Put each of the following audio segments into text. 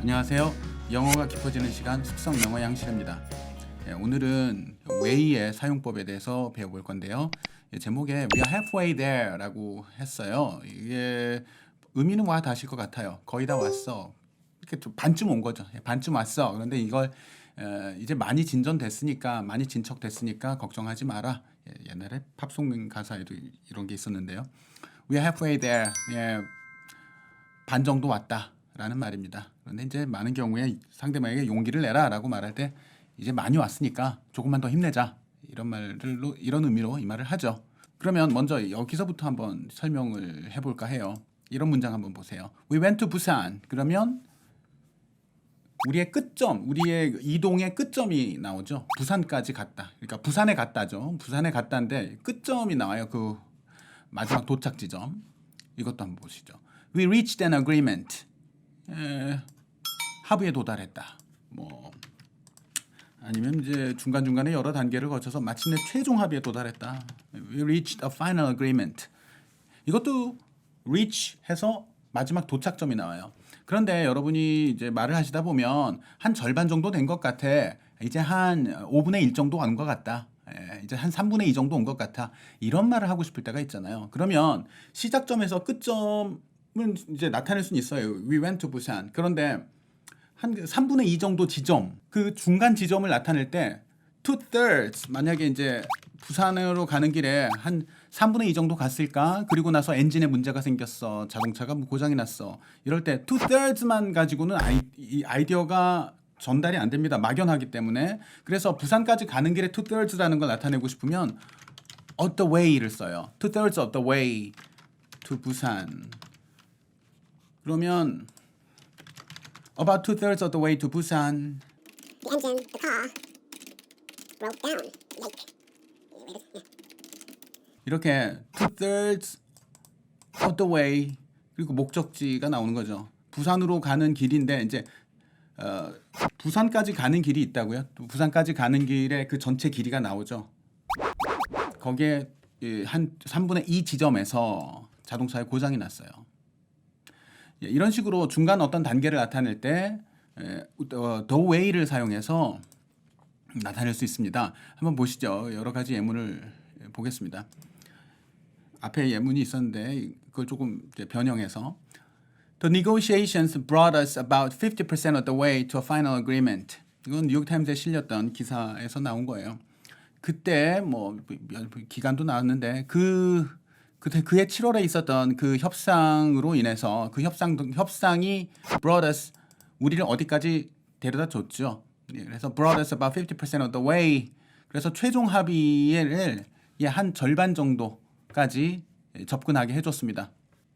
안녕하세요. 영어가 깊어지는 시간 숙성 영어 양실입니다. 오늘은 way의 사용법에 대해서 배워볼 건데요. 제목에 We are halfway there 라고 했어요. 이게 의미는 와 닿으실 것 같아요. 거의 다 왔어. 이렇게 좀 반쯤 온 거죠. 반쯤 왔어. 그런데 이걸 이제 많이 진전됐으니까, 많이 진척됐으니까 걱정하지 마라. 옛날에 팝송 가사에도 이런 게 있었는데요. We are halfway there. 반 정도 왔다 라는 말입니다. 그런데 이제 많은 경우에 상대방에게 용기를 내라 라고 말할 때 이제 많이 왔으니까 조금만 더 힘내자 이런 의미로 이 말을 하죠. 그러면 먼저 여기서부터 한번 설명을 해볼까 해요. 이런 문장 한번 보세요. We went to Busan. 그러면 우리의 끝점, 우리의 이동의 끝점이 나오죠. 부산까지 갔다. 그러니까 부산에 갔다죠. 부산에 갔다인데 끝점이 나와요. 그 마지막 도착 지점. 이것도 한번 보시죠. We reached an agreement. 합의에 도달했다. 뭐 아니면 이제 중간중간에 여러 단계를 거쳐서 마침내 최종 합의에 도달했다. We reached a final agreement. 이것도 reach 해서 마지막 도착점이 나와요. 그런데 여러분이 이제 말을 하시다 보면 한 절반 정도 된 것 같아. 이제 한 5분의 1 정도 간 것 같다. 이제 한 3분의 2 정도 온 것 같아. 이런 말을 하고 싶을 때가 있잖아요. 그러면 시작점에서 끝점은 이제 나타낼 수는 있어요. We went to Busan. 그런데 한 3분의 2 정도 지점, 그 중간 지점을 나타낼 때 two-thirds, 만약에 이제 부산으로 가는 길에 한 3분의 2 정도 갔을까? 그리고 나서 엔진에 문제가 생겼어. 자동차가 고장이 났어. 이럴 때 two-thirds만 가지고는 이 아이디어가 전달이 안 됩니다. 막연하기 때문에. 그래서 부산까지 가는 길에 two-thirds라는 걸 나타내고 싶으면 of the way를 써요. two-thirds of the way to Busan. 그러면 about two-thirds of the way to Busan. The engine, the car, broke down. Like, 이렇게 two-thirds of the way 그리고 목적지가 나오는 거죠. 부산으로 가는 길인데 이제 부산까지 가는 길이 있다고요. 또 부산까지 가는 길에 그 전체 길이가 나오죠. 거기에 한 3분의 2 지점에서 자동차에 고장이 났어요. 이런 식으로 중간 어떤 단계를 나타낼 때 the way를 사용해서 나타낼 수 있습니다. 한번 보시죠. 여러 가지 예문을 보겠습니다. 앞에 예문이 있었는데 그걸 조금 이제 변형해서 The negotiations brought us about 50% of the way to a final agreement. 이건 뉴욕타임즈에 실렸던 기사에서 나온 거예요. 그때 뭐 기간도 나왔는데 그해 7월에 있었던 그 협상으로 인해서 그 협상이 brought us 우리를 어디까지 데려다 줬죠. 그래서 brought us about 50% of the way. 그래서 최종 합의를 한 절반 정도까지 접근하게 해줬습니다.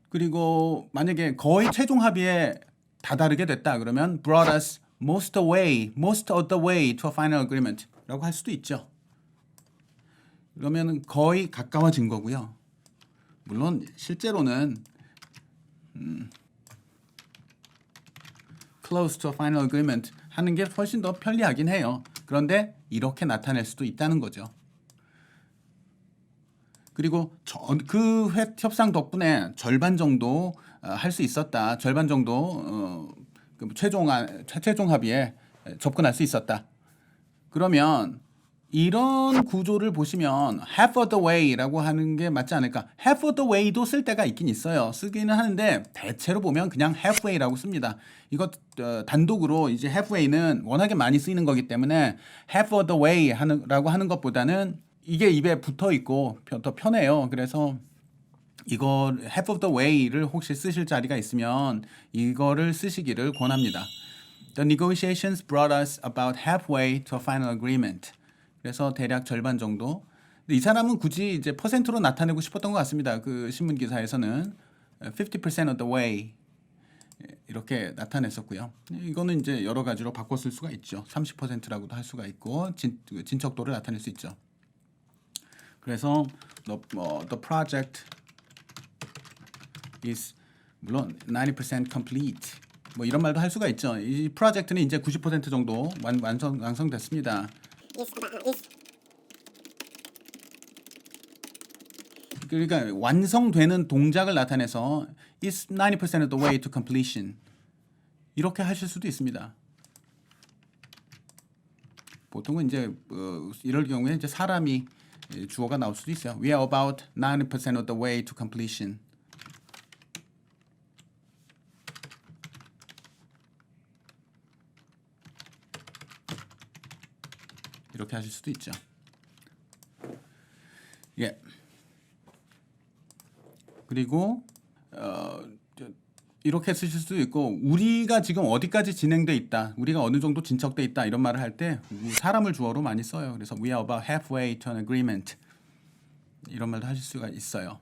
그리고 만약에 거의 최종 합의에 다다르게 됐다 그러면 brought us most of the way to a final agreement 라고 할 수도 있죠. 그러면 거의 가까워진 거고요. 물론 실제로는 close to a final agreement 하는 게 훨씬 더 편리하긴 해요. 그런데 이렇게 나타낼 수도 있다는 거죠. 그리고 그 협상 덕분에 절반 정도 할 수 있었다. 절반 정도 최종 합의에 접근할 수 있었다. 그러면 이런 구조를 보시면 half of the way라고 하는 게 맞지 않을까? half of the way도 쓸 때가 있긴 있어요. 쓰기는 하는데 대체로 보면 그냥 halfway라고 씁니다. 이거 단독으로 이제 halfway는 워낙에 많이 쓰이는 거기 때문에 half of the way라고 하는 것보다는 이게 입에 붙어 있고 더 편해요. 그래서 이거 half of the way를 혹시 쓰실 자리가 있으면 이거를 쓰시기를 권합니다. The negotiations brought us about halfway to a final agreement. 그래서 대략 절반 정도. 근데 이 사람은 굳이 이제 퍼센트로 나타내고 싶었던 것 같습니다. 그 신문 기사에서는 50% of the way 이렇게 나타냈었고요. 이거는 이제 여러 가지로 바꿔 쓸 수가 있죠. 30%라고도 할 수가 있고 진척도를 나타낼 수 있죠. 그래서 the project is 물론 90% complete 뭐 이런 말도 할 수가 있죠. 이 프로젝트는 이제 90% 정도 완성됐습니다. 그러니까 완성되는 동작을 나타내서 is 90% of the way to completion. 이렇게 하실 수도 있습니다. 보통은 이제 이럴 경우에 이제 사람이 주어가 나올 수도 있어요. We are about 90% of the way to completion. 이렇게 하실 수도 있죠. 예. 그리고 이렇게 쓰실 수도 있고 우리가 지금 어디까지 진행돼 있다, 우리가 어느 정도 진척돼 있다 이런 말을 할 때 사람을 주어로 많이 써요. 그래서 we are about halfway to an agreement 이런 말도 하실 수가 있어요.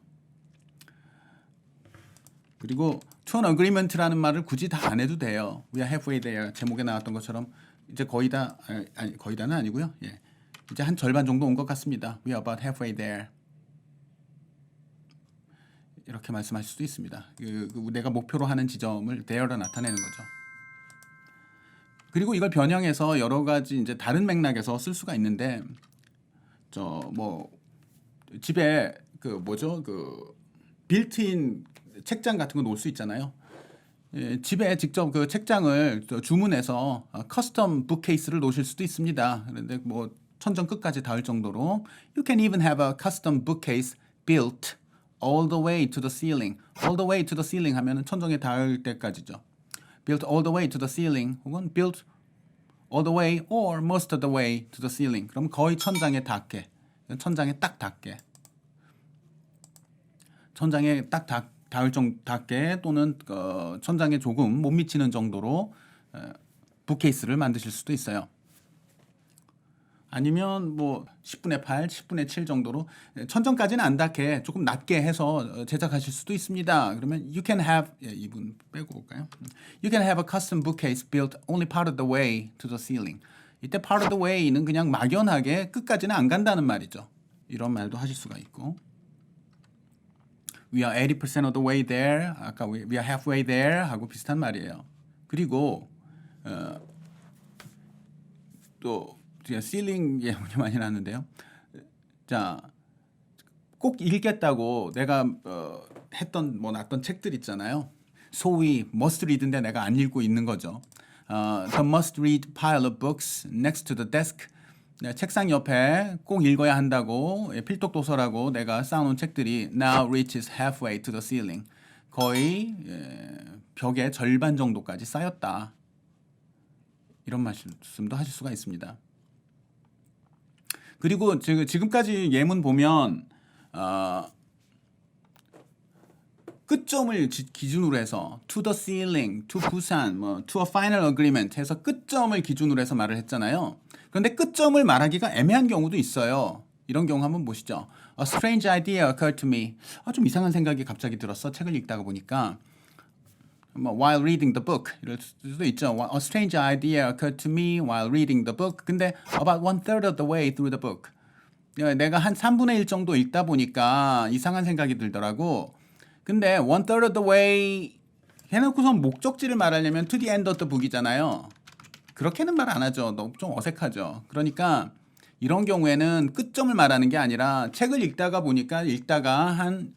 그리고 to an agreement라는 말을 굳이 다 안 해도 돼요. we are halfway there 제목에 나왔던 것처럼 이제 거의 다 아니 거의 다는 아니고요. 예. 이제 한 절반 정도 온 것 같습니다. we are about halfway there. 이렇게 말씀하실 수도 있습니다. 내가 목표로 하는 지점을 there로 나타내는 거죠. 그리고 이걸 변형해서 여러 가지 이제 다른 맥락에서 쓸 수가 있는데 저 뭐 집에 그 뭐죠 그 빌트인 책장 같은 거 놓을 수 있잖아요. 예, 집에 직접 그 책장을 주문해서 커스텀 북케이스를 놓으실 수도 있습니다. 그런데 뭐 천정 끝까지 닿을 정도로 you can even have a custom bookcase built all the way to the ceiling. all the way to the ceiling 하면은 천정에 닿을 때까지죠. built all the way to the ceiling 혹은 built all the way or most of the way to the ceiling. 그럼 거의 천장에 닿게. 천장에 딱 닿게. 천장에 딱 닿을 정도 닿게 또는 천장에 조금 못 미치는 정도로 북케이스를 만드실 수도 있어요. 아니면 뭐 10분의 8, 10분의 7 정도로 천정까지는 안 닿게 조금 낮게 해서 제작하실 수도 있습니다. 그러면 you can have 이분 빼고 볼까요? You can have a custom bookcase built only part of the way to the ceiling. 이때 part of the way는 그냥 막연하게 끝까지는 안 간다는 말이죠. 이런 말도 하실 수가 있고 We are 80% of the way there. 아까 we are halfway there 하고 비슷한 말이에요. 그리고 또 ceiling 예문이 많이 나왔는데요. 자, 꼭 읽겠다고 내가 했던 뭐 났던 책들 있잖아요. 소위 must read인데 내가 안 읽고 있는 거죠. The must read pile of books next to the desk. 책상 옆에 꼭 읽어야 한다고 필독 도서라고 내가 쌓아놓은 책들이 now reaches halfway to the ceiling. 거의 벽의 절반 정도까지 쌓였다. 이런 말씀도 하실 수가 있습니다. 그리고 지금까지 예문 보면 끝점을 기준으로 해서 to the ceiling, to 부산, 뭐 to a final agreement 해서 끝점을 기준으로 해서 말을 했잖아요. 그런데 끝점을 말하기가 애매한 경우도 있어요. 이런 경우 한번 보시죠. A strange idea occurred to me. 좀 이상한 생각이 갑자기 들었어. 책을 읽다가 보니까. 뭐 while reading the book 이럴 수도 있죠. A strange idea occurred to me while reading the book. 근데 about 1/3 of the way through the book. 내가 한 3분의 1 정도 읽다 보니까 이상한 생각이 들더라고. 근데 1/3 of the way 해놓고선 목적지를 말하려면 to the end of the book이잖아요. 그렇게는 말 안 하죠. 너무 좀 어색하죠. 그러니까 이런 경우에는 끝점을 말하는 게 아니라 책을 읽다가 보니까 한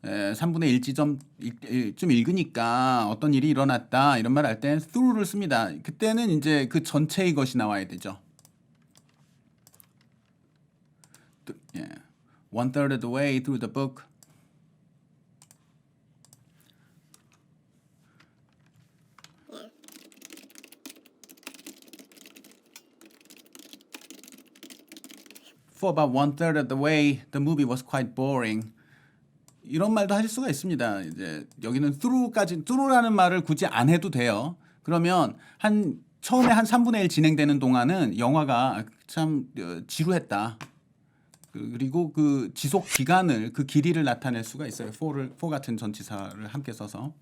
3분의 1 지점 좀 읽으니까 어떤 일이 일어났다 이런 말 할 때 through를 씁니다. 그때는 이제 그 전체의 것이 나와야 되죠. 1/3 of the way through the book. For about 1/3 of the way, the movie was quite boring. 이런 말도 하실 수가 있습니다. 이제 여기는 through라는 말을 굳이 안 해도 돼요. 그러면 처음에 한 3분의 1 진행되는 동안은 영화가 참 지루했다. 그리고 그 지속 기간을 그 길이를 나타낼 수가 있어요. for 같은 전치사를 함께 써서.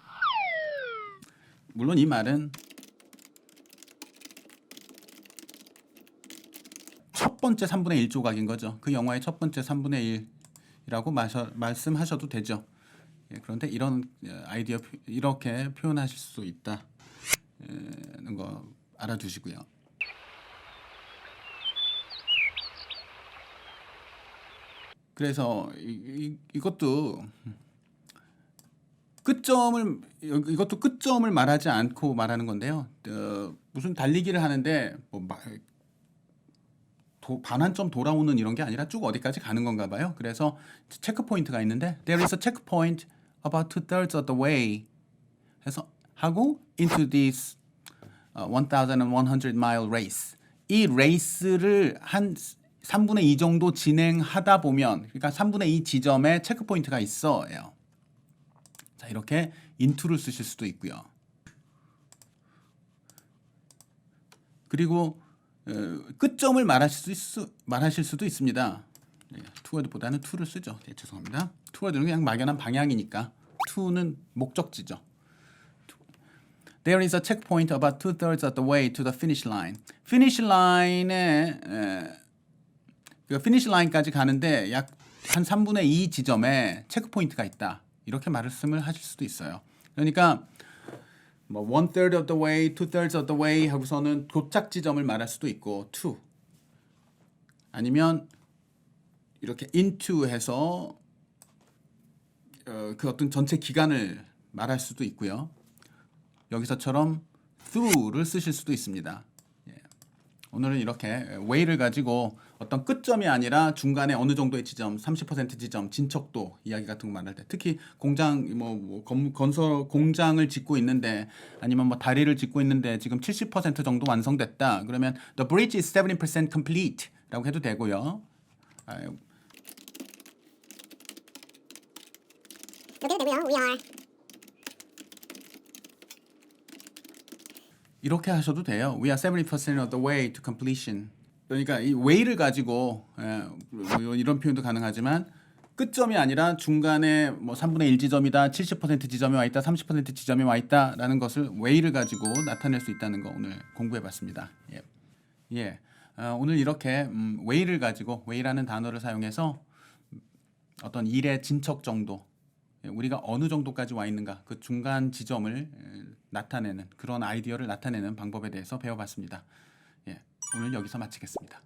물론 이 말은 첫 번째 3분의 1 조각인 거죠. 그 영화의 첫 번째 3분의 1이라고 말씀하셔도 되죠. 그런데 이런 아이디어 이렇게 표현하실 수 있다는 거 알아두시고요. 그래서 이것도 끝점을 이것도 끝점을 말하지 않고 말하는 건데요. 무슨 달리기를 하는데 뭐 반환점 돌아오는 이런 게 아니라 쭉 어디까지 가는 건가 봐요. 그래서 체크 포인트가 있는데 there is a checkpoint about 2/3 of the way 해서 하고 into this 1,100 mile race. 이 레이스를 한 3분의 2 정도 진행하다 보면 그러니까 3분의 2 지점에 체크 포인트가 있어요. 자, 이렇게 into를 쓰실 수도 있고요. 그리고 끝점을 말하실 수도 있습니다. toward보다는 to를 쓰죠. 네, 죄송합니다. toward는 그냥 막연한 방향이니까 to는 목적지죠. There is a checkpoint about 2/3 of the way to the finish line. finish line에 그 finish line까지 가는데 약 한 3분의 2 지점에 체크 포인트가 있다. 이렇게 말씀을 하실 수도 있어요. 그러니까 뭐 1/3 of the way, 2/3 of the way 하고서는 도착 지점을 말할 수도 있고 to 아니면 이렇게 into 해서 그 어떤 전체 기간을 말할 수도 있고요. 여기서처럼 through를 쓰실 수도 있습니다. 오늘은 이렇게 way를 가지고 어떤 끝점이 아니라 중간에 어느 정도의 지점, 30% 지점, 진척도 이야기 같은 거 말할 때 특히 공장 건설 공장을 짓고 있는데 아니면 뭐 다리를 짓고 있는데 지금 70% 정도 완성됐다. 그러면 the bridge is 70% complete라고 해도 되고요. 그렇게 되고요. We are 이렇게 하셔도 돼요. We are 70% of the way to completion. 그러니까 이 way를 가지고 뭐 이런 표현도 가능하지만 끝점이 아니라 중간에 뭐 3분의 1 지점이다, 70% 지점에 와 있다, 30% 지점에 와 있다라는 것을 way를 가지고 나타낼 수 있다는 거 오늘 공부해봤습니다. 오늘 이렇게 way를 가지고 way라는 단어를 사용해서 어떤 일의 진척 정도, 우리가 어느 정도까지 와 있는가 그 중간 지점을 나타내는 그런 아이디어를 나타내는 방법에 대해서 배워봤습니다. 오늘 여기서 마치겠습니다.